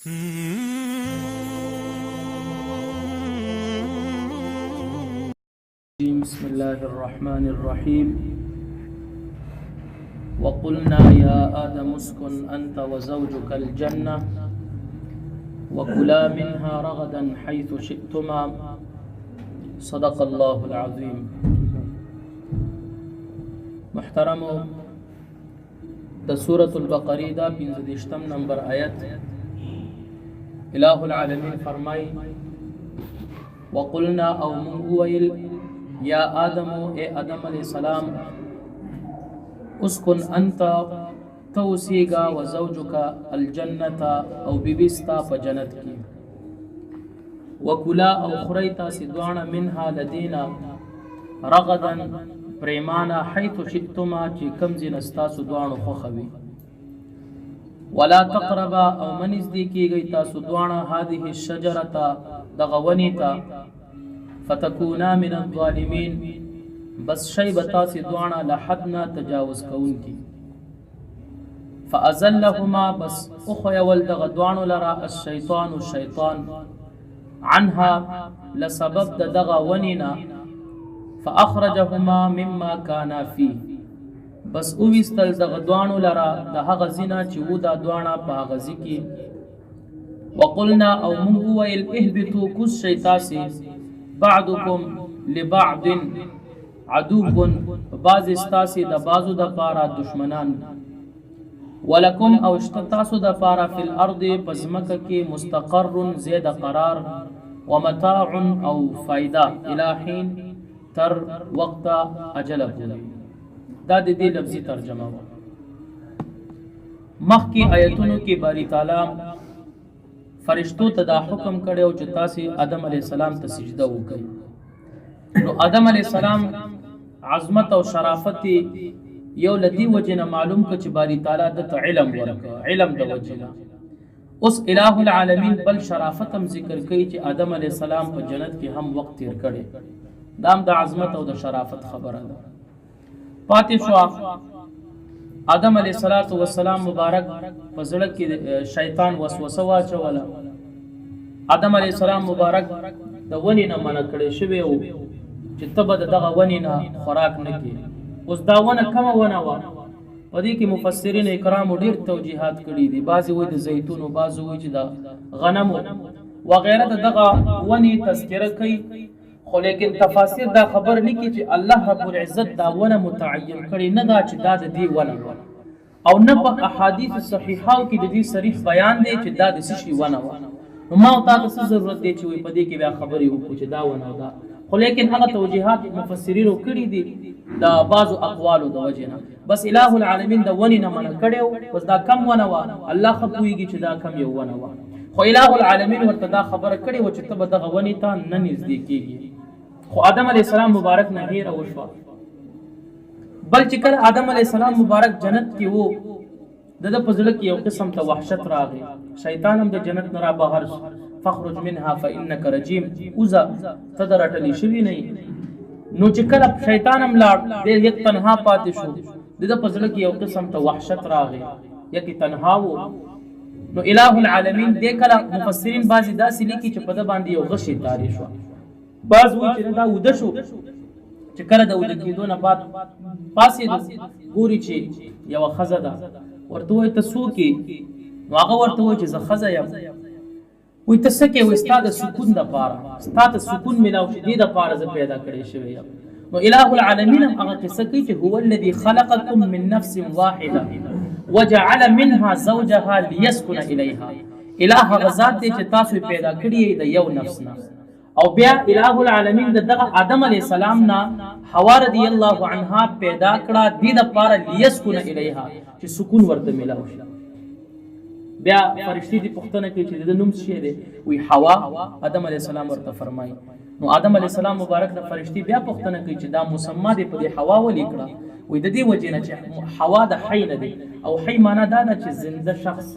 بسم الله الرحمن الرحيم. وقلنا يا آدم اسكن أنت وزوجك الجنة وكلا منها رغدا حيث شئتما. صدق الله العظيم. محترم د سورة البقرة دا 15 نمبر آیت الہ العالمین فرمائی وقلنا او من ویل یا آدم اے آدم علیہ السلام اسکن انت توسیگا وزوجکا الجنتا او بیبستا پا جنت کی وکلا او خریتا سدوانا منها لدینا رغدا پریمانا حیث شئتما چی کمزی نستا سدوانو خوخوی ولا تقربا او منزدی کی گئی تا سدوانا هذه الشجرتا دغونیتا فتکونا من الظالمین بس شیبتا سدوانا لحدنا تجاوز کون کی فازلهما بس اخوی والدغدوانو لرا الشیطان عنها لسبب دغونینا فاخرجهما مما كانا فيه بس اوستل د غدوانو لرا د هغه زینا چې و دا دوانا په هغه ځکه وقلنا او موږ ویل اهبطوا کوس شیطاسي بعضكم لبعض عدو بعض استاسي د بعضو د پارا دشمنان ولکم او اشتتاسو د پارا فی الارض پزمکه کې مستقر زید قرار ومتاع او فائدہ الہین تر وقت اجل پوری. دا د دې لفظي ترجمه و. مخکې آیتونو کې باری تعالی فرشتو ته دا حکم کړی او چې تاسو آدم علی السلام ته سجده وکړئ. نو آدم علی السلام عظمت او شرافت یو لدی وجنه معلوم ک چې باری تعالی د علم ورکړ، علم د وجنه. اوس الہ العالمین بل شرافت هم ذکر کوي چې آدم علی السلام په جنت کې هم وخت تیر کړي. دام د عظمت او د شرافت خبره ده. پاتې شو آدم علیه السلام مبارک په زړه کې شیطان وسوسه واچوله. آدم علیه السلام مبارک د ونې نه منع کړی شوی و چې ته به دغه ونې نه خوراک نه کړې. اوس دا ونه کومه ونه وه؟ په دې کې مفسرین کرامو ډېر توجیحات کړي دي. بعضې وایي د زیتونو، بعضې وایي چې د غنمو وغیره د دغه ونې تذکره کوي. خو لیکن تفاسیر دا خبر لیکي چې الله رب العزت دا ونه متعین کړي نه دا چې دا د دې ونه او نه په احادیث صحیحه کې د دې صریح بیان دی چې دا د څه ونه و. نو ما او تاسو څه ضرورت دی چې په دې کې بیا خبرې وکړو چې دا ونه ده. خو لیکن هغه توجیهات مفسرینو کړي دي دا بعضو اقوالو د وجه نه. بس الہ العالمین د ونې نه منع کړی بس دا کم ونه وه، الله ښه پوهېږي چې دا کم یو ونه وه. خو الہ العالمین ورته دا خبره کړې وه چې ته به دغه ونې ته نه نږدې کېږي. خو آدم علیہ السلام مبارک نه هیره وشوه. بل چې کله آدم علیہ السلام مبارک جنت کې وو د ده په زړه کې یو قسم ته وحشت راغی. شیطان هم د جنت نه را بهر شو. فخرج منها فانک رجیم، وځه ته د رټلې شوي نه یې. نو چې کله شیطان هم لاړ دی یک تنها پاتې شو. د ده په زړه کې یو قسم ته وحشت راغی، یکې تنها و. نو الہ العالمین دې کله مفسرین بعضې داسې لیکي چې په ده باندې یو غشی تاری شوه. بعض وایي چې دا وده شو چې کله د وده کېدو نه بعد پاڅېد ګوري چې یوه ښځه ده. ورته وایي ته څوک یې؟ نو هغه ورته وایي چې زه ښځه یم. وایي ته څه کوې؟ وایي ستا د سکون دپاره، ستا ته سکون میلاو شي دې دپاره زه پیدا کړی شوی یم. نو الہ العالمین هم هغه قصه کوي چې هو الذي خلقکم من نفس واحده وجعل منها زوجها لیسکن الیها. الہ هغه ذات دی چې تاسو پیدا کړي د یو نفس نه. او بیا الہ العالمین دغه آدم علیہ السلام نا حوا رضی الله عنها پیدا کړه د لپاره لیسکن الیها چې سکون ورته ملاو شي. بیا فرشتي دي پښتنه کې چې د نوم څه دی وی حوا. آدم علیہ السلام ورته فرمایي. نو آدم علیہ السلام مبارک د فرشتي بیا پښتنه کې چې دا مسما دی په دې حوا ولې کړه. وی د دې وجه نه چې حوا د حی نه دی او حی معنا دا نه چې زنده شخص،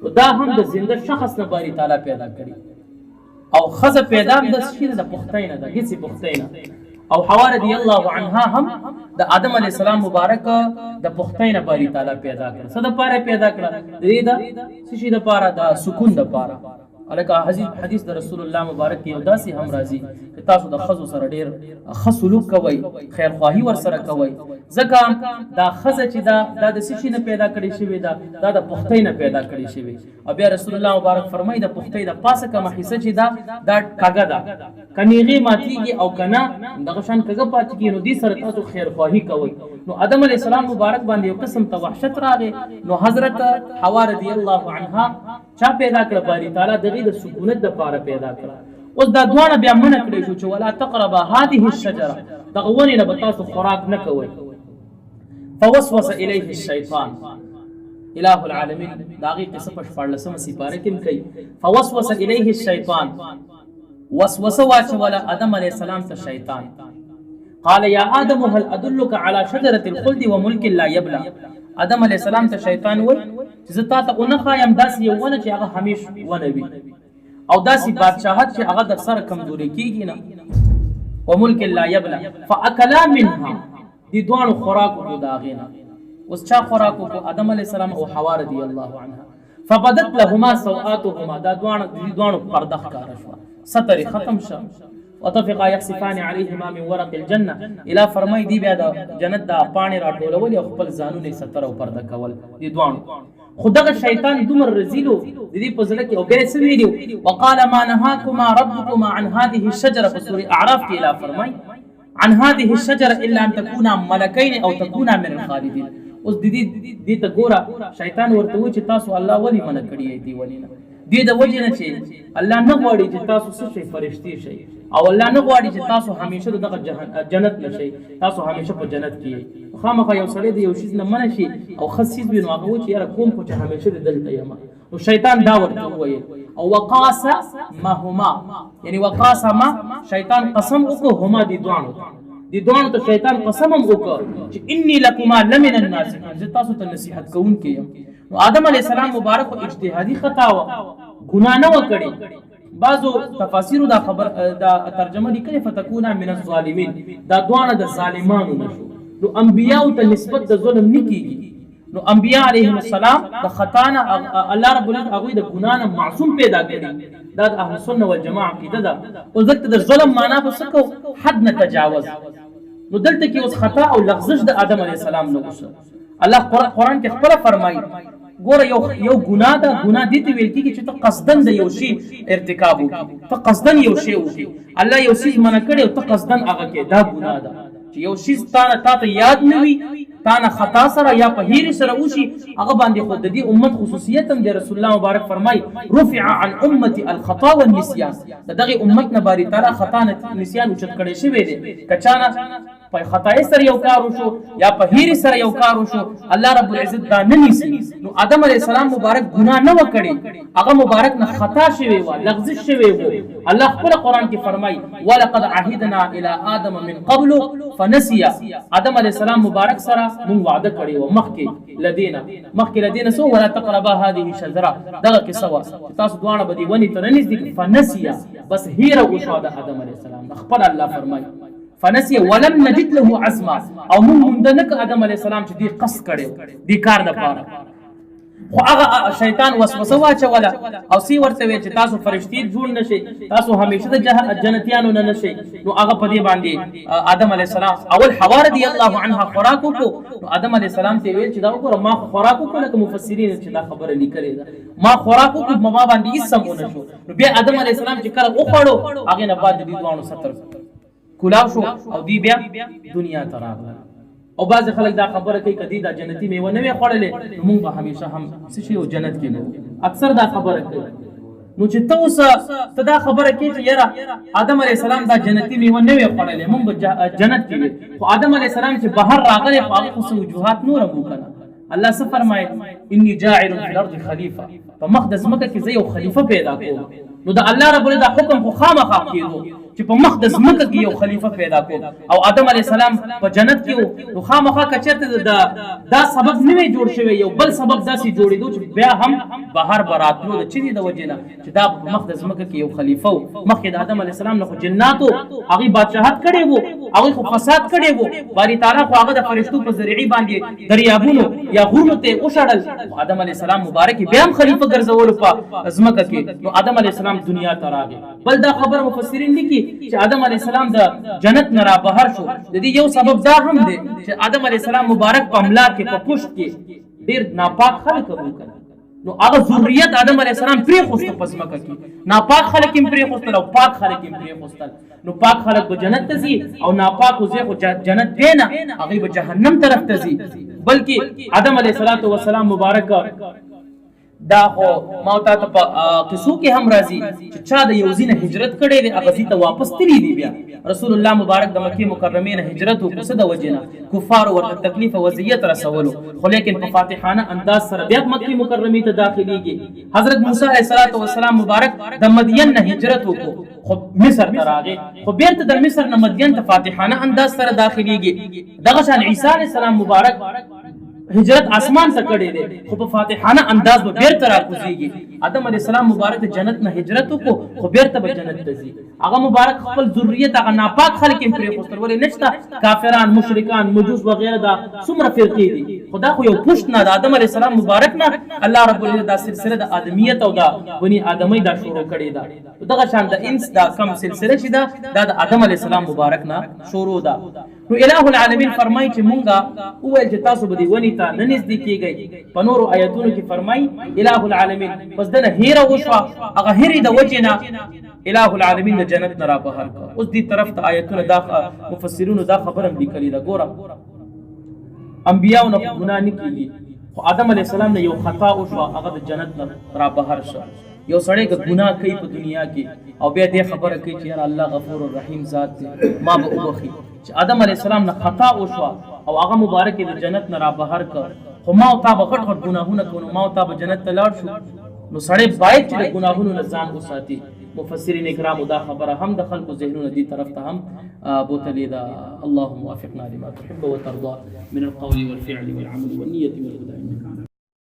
او دا هم د زنده شخص نه باری تعالی پیدا کړي. او خزه پیدا د شي د پختینه د هیڅ پختینه او حوا رضی الله عنها هم د آدم علی السلام مبارک د پختین باری تعالی پیدا کړ. څه د پاره پیدا کړ؟ دې دا سشي د پاره د سکون د پاره. الکه حدیث د رسول الله مبارک یو داسې هم راځي چې تاسو د خزو سره ډیر ښه سلوک کوئ، خیر خواهی ور سره کوئ، ځکه دا خزه چې دا د سشي نه پیدا کړي شوی دا د پختۍ نه پیدا کړي شوی. او بیا رسول الله مبارک فرمایي د پختۍ د پاسه کومه حصہ چې دا کاګه ده، کنيغي ماتيږي او کنه دغه شان کاګه پاتې کیږي، نو دې سره تاسو خیر خواهی کوئ. نو آدم علیه السلام مبارک باندې یو قسم ته وحشت راغی. نو حضرت حوا رضی الله عنها چا پیدا کړ؟ باری تعالی دغه د سکونت د پاره پیدا کړ. اوس دا دواړه بیا منع کړی شو چې ولا تقربا هذه الشجره، دغه ونې نه به تاسو خوراک نه کوئ. فوسوس الیه الشیطان، اله العالمین داغي قصه په 14 سپاره کې کوي. فوسوس الیه الشیطان، وسوسه واچوله آدم علیه السلام ته شیطان. قال یا آدم هل ادلک علی شجره الخلد وملک لا یبلا. آدم علیه السلام ته شیطان وای چې زه تا ته اونخه یم داسې یو ونه چې هغه همیش ونه وي، او داسې بادشاہت چې هغه در سره کمزوري کیږي نه. وملک لا یبلا فاکلا منها، دي دوانو خوراک وکړو د هغې نه. اوس چا خوراک وکړو؟ آدم علیه السلام او حوا رضی الله عنها. فبدت لهما سوآتهما، دا دوانو پرده ښکاره شوه، ستر ختم شه. وطفقا يخصفان عليهما من ورق الجنه، الى فرمای دی بیا د جنت د پانی راټولول او خپل ځانونه ستر او پرده کول دي دوانو. خدغه شیطان دومره رزیلو د دې په ځل کې او به څه ویلو؟ وقال ما نهاكما ربكما عن هذه الشجره، في سوره اعراف کې الى فرمای عن هذه الشجره الا ان تكونا ملكين او تكونا من الخالدين. اوس د دې ته ګوره شیطان ورته و چې تاسو الله ولی منع کړی دی، ولی نه دې د وجه نه چې الله نه غواړي چې تاسو څه شي فرشتي شي، او الله نه غواړي چې تاسو همیشه دغه جنت نشئ، تاسو همیشه په جنت کې. خامخا یو سړی د یو شي نه منع شي او خصیص به نو هغه و چې یاره کوم کو چې همیشه دلته یم. نو شیطان دا ورته وویل. او وقاسمهما، یعنی وقاسما شیطان قسم وکړو هما دي دوانو ته شیطان قسم هم وکړ چې انی لکما لمن الناصحین، زه تاسو ته نصیحت کوونکی یم. نو آدم علیه السلام مبارک اجتهادي خطا و، ګناه نه وکړي. بعضو تفاسیر دا خبر دا ترجمه لیکلي فتكونا من الظالمین، دا دوانه د ظالمانو نشو. نو انبیاء ته نسبت د ظلم نه کیږي. نو انبیاء علیهم السلام د خطا نه الله رب العزت هغه د ګناه نه معصوم پیدا کړي. دا د اهل سنت والجماعه عقیده ده. او ځکه د ظلم معنا به څه کو؟ حد نه تجاوز. نو دلته کې اوس خطا او لغزش د آدم علیه السلام نه وشو. الله قرآن کې خپل فرمایي ګوره یو ګناه ده، ګناه دې ته ویل کېږي چې ته قصدن د یو شی ارتکاب وکړي، ته قصدن یو شی وکړي. الله یو شی منع کړي او ته قصدن هغه کې، دا ګناه ده. چې یو شی تا ته یاد نه وي، تا نه خطا سره یا په هیرې سره وشي، هغه باندې خو د دې امت خصوصیت هم دی. رسول الله مبارک فرمایي رفع عن امتي الخطا والنسيان، د دغه امت نه باری تعالی خطا نسیان اوچت کړی شوی دی. که چا نه په خطای سره یو کار وشو یا په هیرې سره یو کار وشو، الله رب العزت دا نه نیسي. نو آدم علیه السلام مبارک ګناه نه وکړي، هغه مبارک نه خطا شوی و، لغزش شوی و. الله خپل قرآن کې فرمایي ولقد عهدنا الى آدم من قبل فنسي. آدم علیه السلام مبارک سره مونږ وعده کړی و مخکې لدینا سو ولا تقربا هذه الشجره، دغه قصه وا تاسو دوانه بدی ونی ته نږدې. فنسي، بس هیره وشو د آدم علیه السلام خپل. الله فرمایي فنسي ولم نجد له عزما، او مونږ نه ک آدم علیه السلام چې دی قصد کړي دی کار د پاره. خو هغه شیطان وسوسه واچوله او سی ورته وی چې تاسو فرشتي جوړ نشئ، تاسو همیشه د جنتیانو نه نشئ. نو هغه په دې باندې آدم علیه السلام اول حوا رضی الله عنها خوراک وکړو. نو آدم علیه السلام ته ویل چې دا وګوره ما خوراک وکړو، لکه مفسرین چې دا خبره لیکلې ده، ما خوراک وکړو ما باندې هیڅ سم ونه شو. نو بیا آدم علیه السلام چې کله وخوړو هغې نه بعد د دې دوانو ستر کلاو شو او دی بیا دنیا ته راغله. او بعض خلک دا خبره کوي کدی دا جنتی میوه نه وي خوړلې، نو موږ به همیشه هم څه شي جنت کې نه. اکثر دا خبره کوي. نو چې ته دا خبره کوي چې یاره آدم علیه السلام دا جنتی میوه نه وي خوړلې، موږ به جنت کې وي. خو آدم علیه السلام چې بهر راغلی خو هغه خو وجوهات نور هم وکړه. الله څه فرمایي انی جاعل فی الارض خلیفه، په مخ د ځمکه کې زه یو خلیفه پیدا کوم. نو د الله رب العزت حکم خو خامخا کېدو چې په مخ د ځمکه کې یو خلیفه پیدا کوم. او آدم علیه السلام په جنت کې وو، نو خامخا که چېرته دا سبب نه وی جوړ شوی، یو بل سبب داسې جوړېدو چې بیا هم بهر به راتلو د چینې د وجې نه چې دا په مخ د ځمکه کې یو خلیفه و. مخکې د آدم علیه السلام نه خو جناتو هغې بادشاهت کړی و، هغه خو فساد کړي وو، باری تعالی خو هغه د فرشتو په ذریعه باندې دریابونو یا غرونو ته وشړل. آدم علی السلام مبارک بیا هم خلیفہ ګرځول په ځمکه کې. نو آدم علی السلام دنیا ته راغی. بل دا خبر مفسرین لیکي چې آدم علی السلام د جنت نه را بهر شو. د دې یو سبب دا هم دی چې آدم علی السلام مبارک په املاک کې په پشت کې ډیر ناپاک خلک وو. نو هغه ذریت آدم علیه السلام پرې خوسته په ځمکه کې، ناپاک خلک یې پرې خوستل او پاک خلک یې پرې خوستل. نو پاک خلک به جنت ته ځي او ناپاک وزې خو جنت دی نه، هغوی به جهنم طرف ته ځي. بلکې آدم علیه السلام مبارک دا خو ما ته په قصو کې هم راځي چې چا د یو ځای نه هجرت کړی دی هغه ځای ته واپس تللی دی. بیا رسول الله مبارک د مکې مکرمې نه هجرت وکړو څه د وجې نه؟ کفارو ورته تکلیف او اذیت رسولو، خو لیکن په فاتحانه انداز سره بیا مکې مکرمې ته داخلېږي. حضرت موسی علیه السلام مبارک د مدین نه هجرت وکړو خو مصر ته راغی، خو بیرته د مصر نه مدین ته فاتحانه انداز سره داخلېږي. دغه شان عیسی علیه السلام مبارک هجرت آسمان ته کړی دی خو په فاتحانه انداز به بیرته راکوزیږي. آدم علیه السلام مبارک جنت نه هجرت وکړو خو بیرته به جنت ته ځي. هغه مبارک خپل ذریت هغه ناپاک خلک یې پرېښودل. ولې نشته کافران، مشرکان، مجوس وغیره دا څومره فرقې دي، خو دا خو یو پشت نه د آدم علیه السلام مبارک نه الله رب العزت دا سلسله د آدمیت او د بني آدمۍ دا شروع کړې ده. دغه شان د انس دا کم سلسله چې ده دا د آدم علیه السلام مبارک نه شروع ده. نو الہ العالمین فرمایي چې مونږه وویل چې تاسو به دې ونې ته نه نږدې کېږئ. په نورو آیتونو کې فرمایي الہ العالمین پس دنه هیره وشوه، هغه هیرې د وجې نه الہ العالمین د جنت نه را بهر کړه. اوس دې طرف ته آیتونه دا مفسرینو دا خبره هم لیکلې ده. ګوره انبیاو نه ګناه نه کېږي، خو آدم علیه السلام نه یو خطا وشوه هغه د جنت نه را بهر شه. یو سړی که ګناه کوي په دنیا کې او بیا دې خبره کوي چې یار الله غفور الرحیم ذات دی ما به وبخي، چې آدم علیه السلام نه خطا وشوه او هغه مبارک د جنت نه را بهر کړ، خو ما او تا به غټ غټ ګناهونه کوو، نو ما او تا به جنت ته لاړ شو. نو سړی باید چې د ګناهونو نه ځان وساتي. مفسرین کرامو دا خبره هم د خلکو ذهنونه دې طرف ته هم بوتلې ده. اللهم وفقنا لما تحب وترضى من القول والفعل والعمل والنية والهدى.